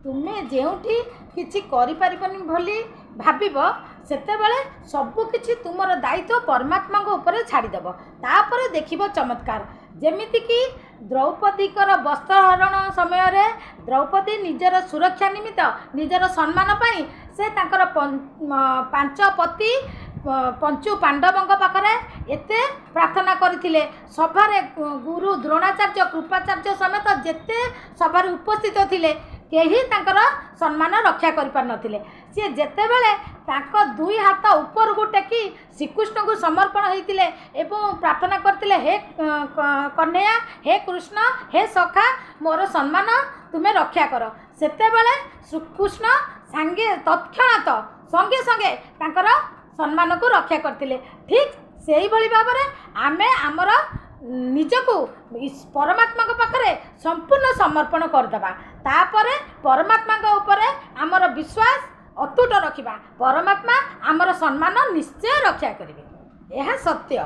ତୁମେ ଯେଉଁଠି କିଛି କରିପାରିବନି ବୋଲି ଭାବିବ ସେତେବେଳେ ସବୁକିଛି ତୁମର ଦାୟିତ୍ୱ ପରମାତ୍ମାଙ୍କ ଉପରେ ଛାଡ଼ିଦେବ। ତାପରେ ଦେଖିବ ଚମତ୍କାର। ଯେମିତିକି ଦ୍ରୌପଦୀଙ୍କର ବସ୍ତ୍ରହରଣ ସମୟରେ ଦ୍ରୌପଦୀ ନିଜର ସୁରକ୍ଷା ନିମିତ୍ତ ନିଜର ସମ୍ମାନ ପାଇଁ ସେ ତାଙ୍କର ପାଞ୍ଚ ପତି ପଞ୍ଚୁ ପାଣ୍ଡବଙ୍କ ପାଖରେ ଏତେ ପ୍ରାର୍ଥନା କରିଥିଲେ। ସଭାରେ ଗୁରୁ ଦ୍ରୋଣାଚାର୍ଯ୍ୟ କୃପାଚାର୍ଯ୍ୟ ସମେତ ଯେତେ ସଭାରେ ଉପସ୍ଥିତ ଥିଲେ କେହି ତାଙ୍କର ସମ୍ମାନ ରକ୍ଷା କରିପାରିନଥିଲେ। ସିଏ ଯେତେବେଳେ ତାଙ୍କ ଦୁଇ ହାତ ଉପରକୁ ଟେକି ଶ୍ରୀକୃଷ୍ଣଙ୍କୁ ସମର୍ପଣ ହୋଇଥିଲେ ଏବଂ ପ୍ରାର୍ଥନା କରିଥିଲେ, ହେ କହ୍ନେୟା, ହେ କୃଷ୍ଣ, ହେ ସଖା, ମୋର ସମ୍ମାନ ତୁମେ ରକ୍ଷା କର, ସେତେବେଳେ ଶ୍ରୀକୃଷ୍ଣ ତତ୍କ୍ଷଣାତ ସଙ୍ଗେ ସଙ୍ଗେ ତାଙ୍କର ସମ୍ମାନକୁ ରକ୍ଷା କରିଥିଲେ। ଠିକ୍ ସେଇଭଳି ଭାବରେ ଆମେ ଆମର ନିଜକୁ ପରମାତ୍ମାଙ୍କ ପାଖରେ ସମ୍ପୂର୍ଣ୍ଣ ସମର୍ପଣ କରିଦେବା। ତାପରେ ପରମାତ୍ମାଙ୍କ ଉପରେ ଆମର ବିଶ୍ୱାସ ଅତୁଟ ରଖିବା। ପରମାତ୍ମା ଆମର ସମ୍ମାନ ନିଶ୍ଚୟ ରକ୍ଷା କରିବେ, ଏହା ସତ୍ୟ।